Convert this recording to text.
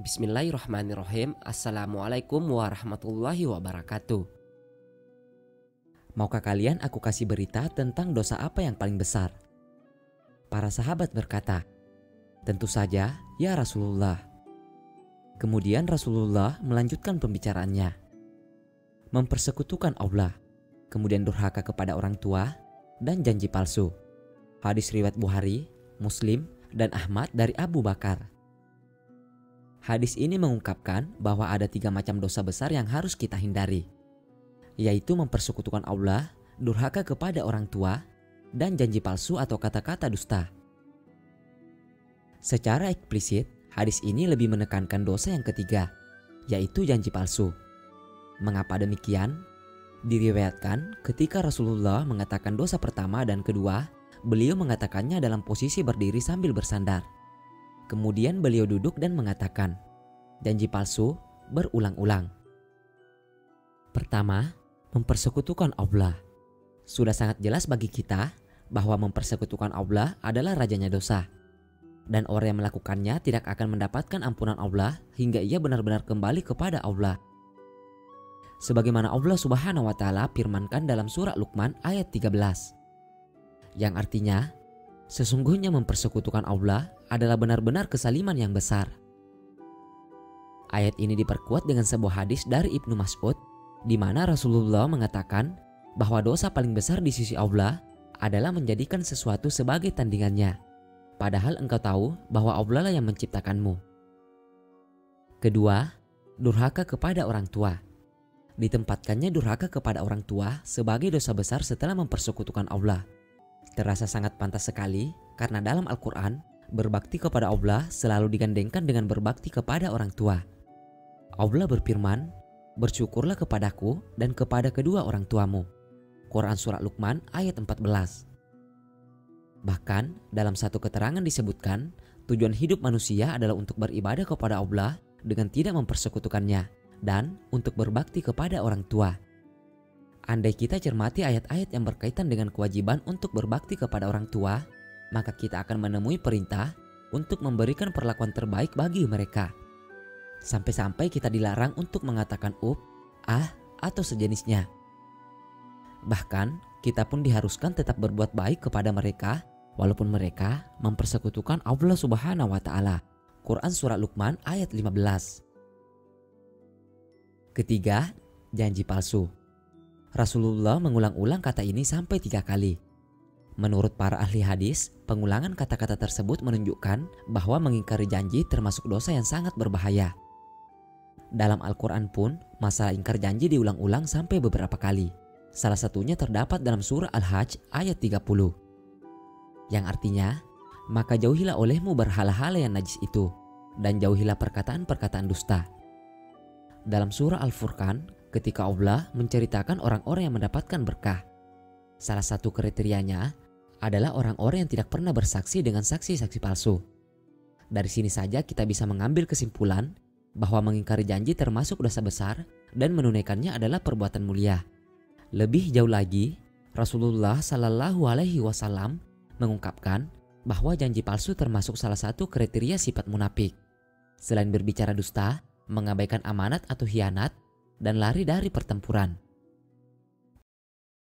Bismillahirrahmanirrahim. Assalamualaikum warahmatullahi wabarakatuh. Maukah kalian aku kasih berita tentang dosa apa yang paling besar? Para sahabat berkata, tentu saja ya Rasulullah. Kemudian Rasulullah melanjutkan pembicaraannya. Mempersekutukan Allah, kemudian durhaka kepada orang tua, dan janji palsu. Hadis riwayat Bukhari, Muslim, dan Ahmad dari Abu Bakar. Hadis ini mengungkapkan bahwa ada 3 macam dosa besar yang harus kita hindari, yaitu mempersekutukan Allah, durhaka kepada orang tua, dan janji palsu atau kata-kata dusta. Secara eksplisit, hadis ini lebih menekankan dosa yang ketiga, yaitu janji palsu. Mengapa demikian? Diriwayatkan ketika Rasulullah mengatakan dosa pertama dan kedua, beliau mengatakannya dalam posisi berdiri sambil bersandar. Kemudian beliau duduk dan mengatakan, janji palsu berulang-ulang. Pertama, mempersekutukan Allah. Sudah sangat jelas bagi kita bahwa mempersekutukan Allah adalah rajanya dosa. Dan orang yang melakukannya tidak akan mendapatkan ampunan Allah hingga ia benar-benar kembali kepada Allah. Sebagaimana Allah Subhanahu wa Ta'ala firmankan dalam surah Luqman ayat 13. Yang artinya, sesungguhnya mempersekutukan Allah adalah benar-benar kesaliman yang besar. Ayat ini diperkuat dengan sebuah hadis dari Ibnu Mas'ud, di mana Rasulullah mengatakan bahwa dosa paling besar di sisi Allah adalah menjadikan sesuatu sebagai tandingannya, padahal engkau tahu bahwa Allah lah yang menciptakanmu. Kedua, durhaka kepada orang tua. Ditempatkannya durhaka kepada orang tua sebagai dosa besar setelah mempersekutukan Allah. Terasa sangat pantas sekali karena dalam Al-Quran, berbakti kepada Allah selalu digandengkan dengan berbakti kepada orang tua. Allah berfirman, bersyukurlah kepadaku dan kepada kedua orang tuamu. Quran Surah Luqman ayat 14. Bahkan dalam satu keterangan disebutkan, tujuan hidup manusia adalah untuk beribadah kepada Allah dengan tidak mempersekutukannya dan untuk berbakti kepada orang tua. Andai kita cermati ayat-ayat yang berkaitan dengan kewajiban untuk berbakti kepada orang tua, maka kita akan menemui perintah untuk memberikan perlakuan terbaik bagi mereka. Sampai-sampai kita dilarang untuk mengatakan atau sejenisnya. Bahkan kita pun diharuskan tetap berbuat baik kepada mereka walaupun mereka mempersekutukan Allah Subhanahu wa Ta'ala. Quran Surah Luqman ayat 15. Ketiga, janji palsu. Rasulullah mengulang-ulang kata ini sampai 3 kali. Menurut para ahli hadis, pengulangan kata-kata tersebut menunjukkan bahwa mengingkari janji termasuk dosa yang sangat berbahaya. Dalam Al-Quran pun, masalah ingkar janji diulang-ulang sampai beberapa kali. Salah satunya terdapat dalam surah Al-Hajj ayat 30. Yang artinya, maka jauhilah olehmu berhala-hala yang najis itu, dan jauhilah perkataan-perkataan dusta. Dalam surah Al-Furqan, ketika Allah menceritakan orang-orang yang mendapatkan berkah, salah satu kriterianya adalah orang-orang yang tidak pernah bersaksi dengan saksi-saksi palsu. Dari sini saja kita bisa mengambil kesimpulan bahwa mengingkari janji termasuk dosa besar dan menunaikannya adalah perbuatan mulia. Lebih jauh lagi, Rasulullah Shallallahu Alaihi Wasallam mengungkapkan bahwa janji palsu termasuk salah satu kriteria sifat munafik. Selain berbicara dusta, mengabaikan amanat atau khianat, dan lari dari pertempuran.